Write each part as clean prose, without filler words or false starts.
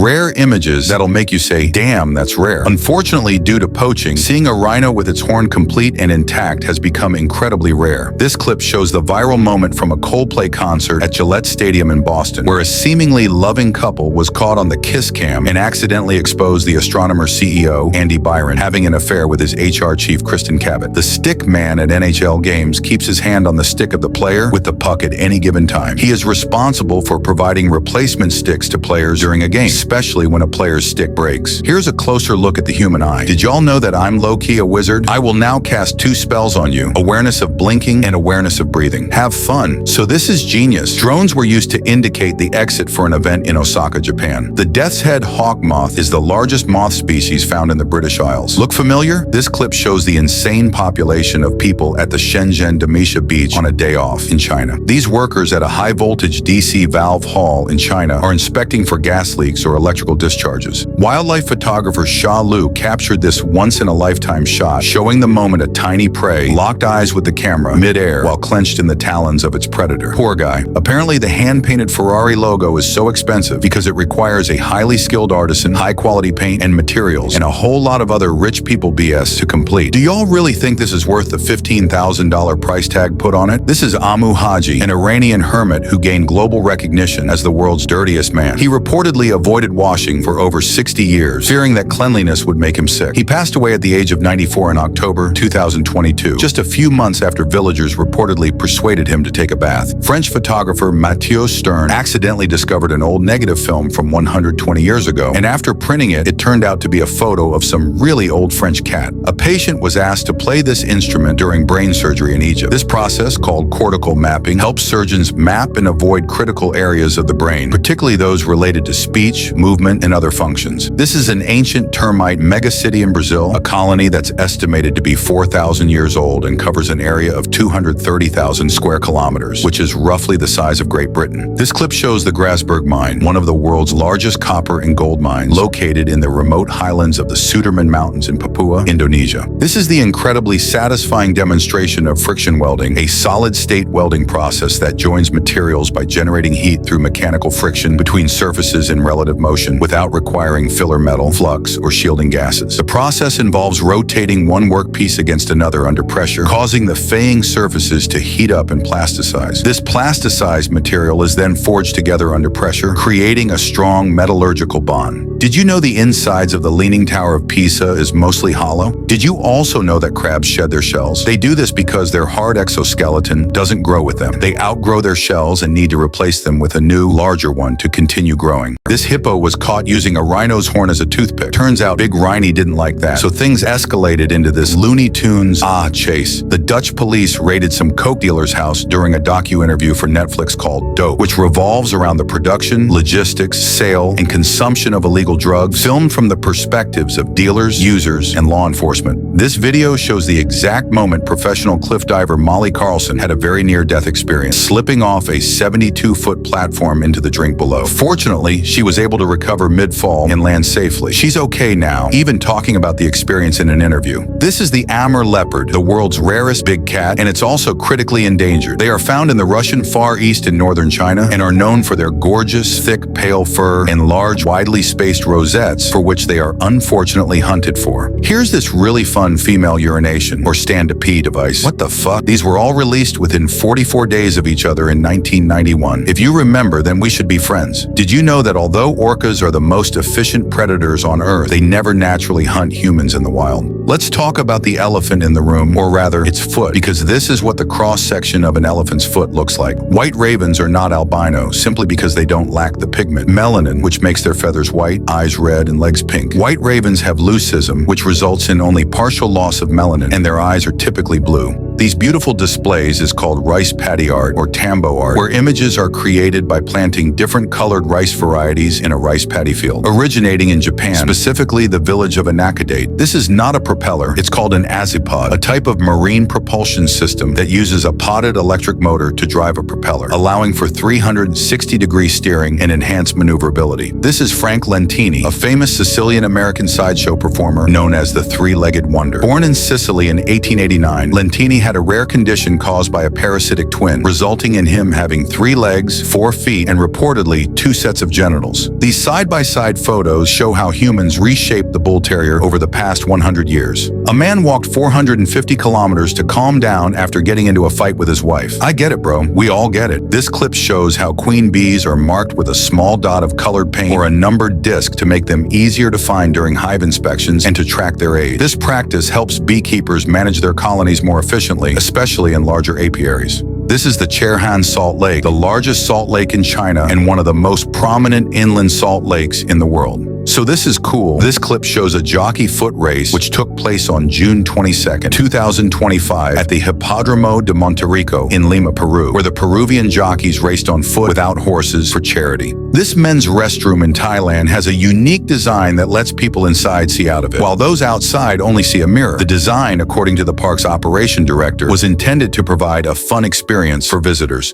Rare images that'll make you say, damn, that's rare. Unfortunately, due to poaching, seeing a rhino with its horn complete and intact has become incredibly rare. This clip shows the viral moment from a Coldplay concert at Gillette Stadium in Boston, where a seemingly loving couple was caught on the kiss cam and accidentally exposed the astronomer CEO, Andy Byron, having an affair with his HR chief, Kristen Cabot. The stick man at NHL games keeps his hand on the stick of the player with the puck at any given time. He is responsible for providing replacement sticks to players during a game, especially when a player's stick breaks. Here's a closer look at the human eye. Did y'all know that I'm low-key a wizard? I will now cast 2 spells on you: awareness of blinking and awareness of breathing. Have fun. So this is genius. Drones were used to indicate the exit for an event in Osaka, Japan. The death's head hawk moth is the largest moth species found in the British Isles. Look familiar? This clip shows the insane population of people at the Shenzhen Demisha Beach on a day off in China. These workers at a high-voltage DC valve hall in China are inspecting for gas leaks or electrical discharges. Wildlife photographer Xia Lu captured this once-in-a-lifetime shot, showing the moment a tiny prey locked eyes with the camera mid-air while clenched in the talons of its predator. Poor guy. Apparently, the hand-painted Ferrari logo is so expensive because it requires a highly skilled artisan, high-quality paint and materials, and a whole lot of other rich people BS to complete. Do y'all really think this is worth the $15,000 price tag put on it? This is Amu Haji, an Iranian hermit who gained global recognition as the world's dirtiest man. He reportedly avoided washing for over 60 years, fearing that cleanliness would make him sick. He passed away at the age of 94 in October 2022, just a few months after villagers reportedly persuaded him to take a bath. French photographer Mathieu Stern accidentally discovered an old negative film from 120 years ago, and after printing it, it turned out to be a photo of some really old French cat. A patient was asked to play this instrument during brain surgery in Egypt. This process, called cortical mapping, helps surgeons map and avoid critical areas of the brain, particularly those related to speech, movement, and other functions. This is an ancient termite megacity in Brazil, a colony that's estimated to be 4,000 years old and covers an area of 230,000 square kilometers, which is roughly the size of Great Britain. This clip shows the Grasberg mine, one of the world's largest copper and gold mines, located in the remote highlands of the Sudirman Mountains in Papua, Indonesia. This is the incredibly satisfying demonstration of friction welding, a solid-state welding process that joins materials by generating heat through mechanical friction between surfaces in relative motion without requiring filler metal, flux, or shielding gases. The process involves rotating one workpiece against another under pressure, causing the faying surfaces to heat up and plasticize. This plasticized material is then forged together under pressure, creating a strong metallurgical bond. Did you know the insides of the Leaning Tower of Pisa is mostly hollow? Did you also know that crabs shed their shells? They do this because their hard exoskeleton doesn't grow with them. They outgrow their shells and need to replace them with a new, larger one to continue growing. This hippo was caught using a rhino's horn as a toothpick. Turns out Big Rhiny didn't like that, so things escalated into this Looney Tunes chase. The Dutch police raided some coke dealer's house during a docu-interview for Netflix called Dope, which revolves around the production, logistics, sale, and consumption of illegal drugs, filmed from the perspectives of dealers, users, and law enforcement. This video shows the exact moment professional cliff diver Molly Carlson had a very near-death experience, slipping off a 72-foot platform into the drink below. Fortunately, she was able to recover mid-fall and land safely. She's okay now, even talking about the experience in an interview. This is the Amur leopard, the world's rarest big cat, and it's also critically endangered. They are found in the Russian Far East and northern China and are known for their gorgeous, thick, pale fur and large, widely spaced rosettes, for which they are unfortunately hunted for. Here's this really fun female urination or stand-to-pee device. What the fuck? These were all released within 44 days of each other in 1991. If you remember, then we should be friends. Did you know that although orcas are the most efficient predators on Earth, they never naturally hunt humans in the wild? Let's talk about the elephant in the room, or rather, its foot, because this is what the cross-section of an elephant's foot looks like. White ravens are not albino, simply because they don't lack the pigment melanin, which makes their feathers white, eyes red, and legs pink. White ravens have leucism, which results in only partial loss of melanin, and their eyes are typically blue. These beautiful displays is called rice paddy art or tambo art, where images are created by planting different colored rice varieties in a rice paddy field. Originating in Japan, specifically the village of Anakadate, this is not a propeller, it's called an azipod, a type of marine propulsion system that uses a podded electric motor to drive a propeller, allowing for 360-degree steering and enhanced maneuverability. This is Frank Lentini, a famous Sicilian-American sideshow performer known as the Three-Legged Wonder. Born in Sicily in 1889, Lentini had a rare condition caused by a parasitic twin, resulting in him having 3 legs, 4 feet, and reportedly 2 sets of genitals. These side-by-side photos show how humans reshaped the bull terrier over the past 100 years. A man walked 450 kilometers to calm down after getting into a fight with his wife. I get it, bro. We all get it. This clip shows how queen bees are marked with a small dot of colored paint or a numbered disc to make them easier to find during hive inspections and to track their age. This practice helps beekeepers manage their colonies more efficiently, especially in larger apiaries. This is the Cherhan Salt Lake, the largest salt lake in China and one of the most prominent inland salt lakes in the world. So this is cool. This clip shows a jockey foot race which took place on June 22nd, 2025 at the Hippodromo de Monterrico in Lima, Peru, where the Peruvian jockeys raced on foot without horses for charity. This men's restroom in Thailand has a unique design that lets people inside see out of it, while those outside only see a mirror. The design, according to the park's operation director, was intended to provide a fun experience for visitors.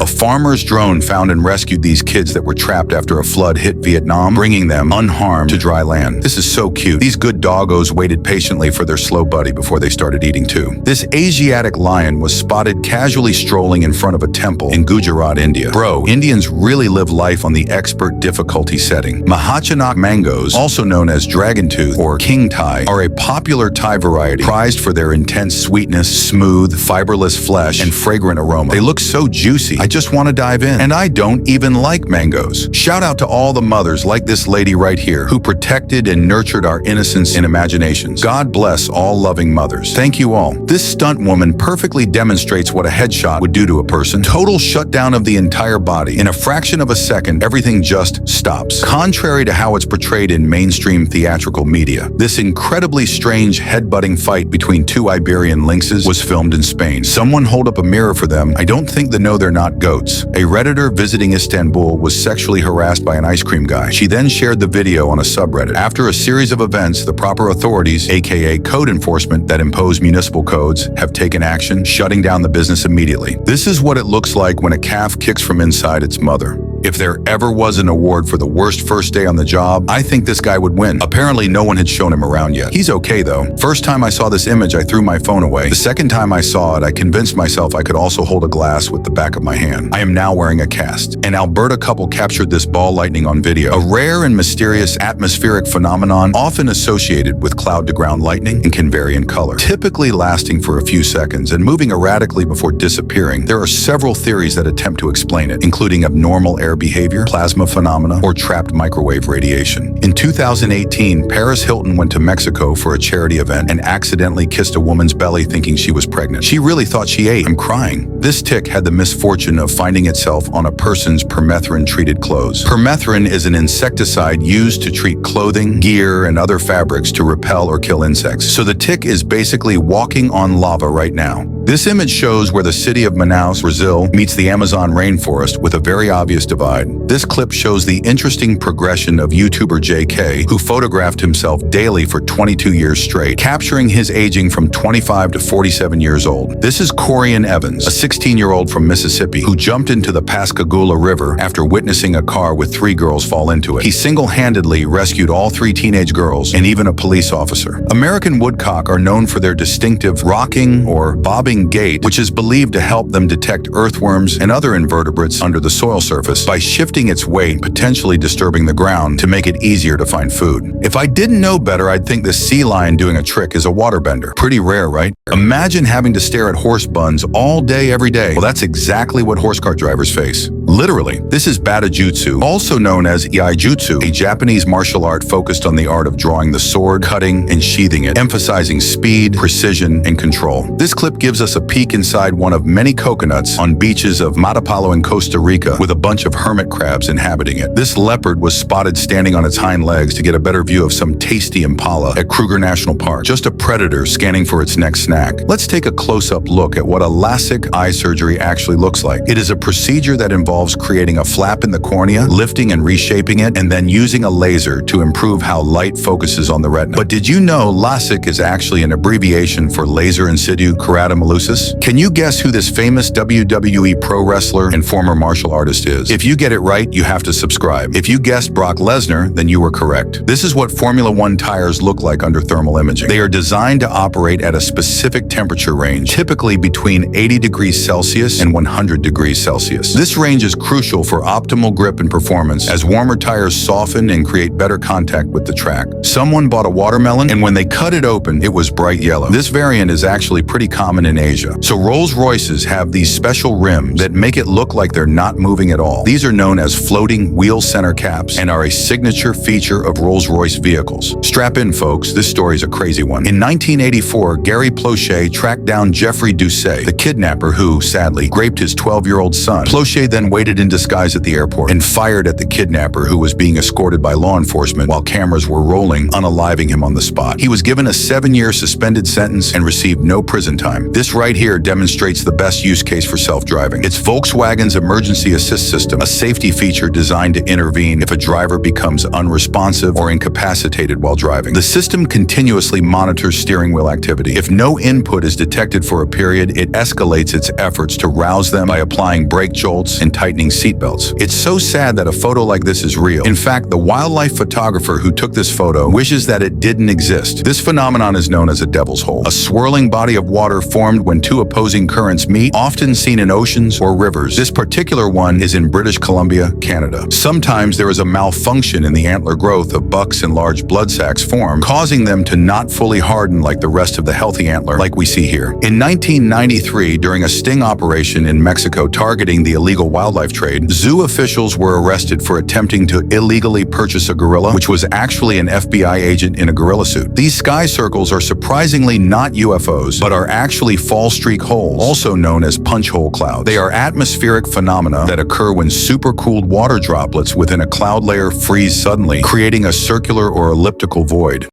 A farmer's drone found and rescued these kids that were trapped after a flood hit Vietnam, bringing them unharmed to dry land. This is so cute. These good doggos waited patiently for their slow buddy before they started eating too. This Asiatic lion was spotted casually strolling in front of a temple in Gujarat, India. Bro, Indians really live life on the expert difficulty setting. Mahachanak mangoes, also known as dragon tooth or king Thai, are a popular Thai variety, prized for their intense sweetness, smooth, fiberless flesh, and fragrant aroma. They look so juicy. I just want to dive in. And I don't even like mangoes. Shout out to all the mothers like this lady right here who protected and nurtured our innocence and imaginations. God bless all loving mothers. Thank you all. This stunt woman perfectly demonstrates what a headshot would do to a person. Total shutdown of the entire body. In a fraction of a second, everything just stops. Contrary to how it's portrayed in mainstream theatrical media, this incredibly strange headbutting fight between 2 Iberian lynxes was filmed in Spain. Someone hold up a mirror for them. I don't think they know they're not goats. A Redditor visiting Istanbul was sexually harassed by an ice cream guy. She then shared the video on a subreddit. After a series of events, the proper authorities, aka code enforcement that impose municipal codes, have taken action, shutting down the business immediately. This is what it looks like when a calf kicks from inside its mother. If there ever was an award for the worst first day on the job, I think this guy would win. Apparently, no one had shown him around yet. He's okay though. First time I saw this image, I threw my phone away. The second time I saw it, I convinced myself I could also hold a glass with the back of my hand. I am now wearing a cast. An Alberta couple captured this ball lightning on video, a rare and mysterious atmospheric phenomenon often associated with cloud-to-ground lightning and can vary in color. Typically lasting for a few seconds and moving erratically before disappearing, there are several theories that attempt to explain it, including abnormal air behavior, plasma phenomena, or trapped microwave radiation. In 2018, Paris Hilton went to Mexico for a charity event and accidentally kissed a woman's belly thinking she was pregnant. She really thought she ate. I'm crying. This tick had the misfortune of finding itself on a person's permethrin-treated clothes. Permethrin is an insecticide used to treat clothing, gear, and other fabrics to repel or kill insects. So the tick is basically walking on lava right now. This image shows where the city of Manaus, Brazil, meets the Amazon rainforest with a very obvious divide. This clip shows the interesting progression of YouTuber JK, who photographed himself daily for 22 years straight, capturing his aging from 25 to 47 years old. This is Corian Evans, a 16-year-old from Mississippi, who jumped into the Pascagoula River after witnessing a car with 3 girls fall into it. He single-handedly rescued all 3 teenage girls and even a police officer. American woodcock are known for their distinctive rocking or bobbing gait, which is believed to help them detect earthworms and other invertebrates under the soil surface by shifting its weight, potentially disturbing the ground to make it easier to find food. If I didn't know better, I'd think the sea lion doing a trick is a waterbender. Pretty rare, right? Imagine having to stare at horse buns all day, every day. Well, that's exactly what horse cart drivers face. Literally. This is bata jutsu, also known as iaijutsu, a Japanese martial art focused on the art of drawing the sword, cutting, and sheathing it, emphasizing speed, precision, and control. This clip gives us a peek inside one of many coconuts on beaches of Matapalo in Costa Rica with a bunch of hermit crabs inhabiting it. This leopard was spotted standing on its hind legs to get a better view of some tasty impala at Kruger National Park, just a predator scanning for its next snack. Let's take a close-up look at what a LASIK eye surgery actually looks like. It is a procedure that involves involves creating a flap in the cornea, lifting and reshaping it, and then using a laser to improve how light focuses on the retina. But did you know LASIK is actually an abbreviation for laser in situ keratomelusis? Can you guess who this famous WWE pro wrestler and former martial artist is? If you get it right, you have to subscribe. If you guessed Brock Lesnar, then you were correct. This is what Formula One tires look like under thermal imaging. They are designed to operate at a specific temperature range, typically between 80 degrees Celsius and 100 degrees Celsius. This range is crucial for optimal grip and performance, as warmer tires soften and create better contact with the track. Someone bought a watermelon, and when they cut it open, it was bright yellow. This variant is actually pretty common in Asia. So Rolls-Royces have these special rims that make it look like they're not moving at all. These are known as floating wheel center caps and are a signature feature of Rolls-Royce vehicles. Strap in, folks, this story's a crazy one. In 1984, Gary Plauché tracked down Jeffrey Doucet, the kidnapper who, sadly, raped his 12-year-old son. Plauché then waited in disguise at the airport and fired at the kidnapper, who was being escorted by law enforcement while cameras were rolling, unaliving him on the spot. He was given a 7-year suspended sentence and received no prison time. This right here demonstrates the best use case for self-driving. It's Volkswagen's emergency assist system, a safety feature designed to intervene if a driver becomes unresponsive or incapacitated while driving. The system continuously monitors steering wheel activity. If no input is detected for a period, it escalates its efforts to rouse them by applying brake jolts and tightening seatbelts. It's so sad that a photo like this is real. In fact, the wildlife photographer who took this photo wishes that it didn't exist. This phenomenon is known as a devil's hole, a swirling body of water formed when two opposing currents meet, often seen in oceans or rivers. This particular one is in British Columbia, Canada. Sometimes there is a malfunction in the antler growth of bucks and large blood sacs form, causing them to not fully harden like the rest of the healthy antler, like we see here. In 1993, during a sting operation in Mexico targeting the illegal wildlife trade, zoo officials were arrested for attempting to illegally purchase a gorilla, which was actually an FBI agent in a gorilla suit. These sky circles are surprisingly not UFOs, but are actually fall streak holes, also known as punch hole clouds. They are atmospheric phenomena that occur when supercooled water droplets within a cloud layer freeze suddenly, creating a circular or elliptical void.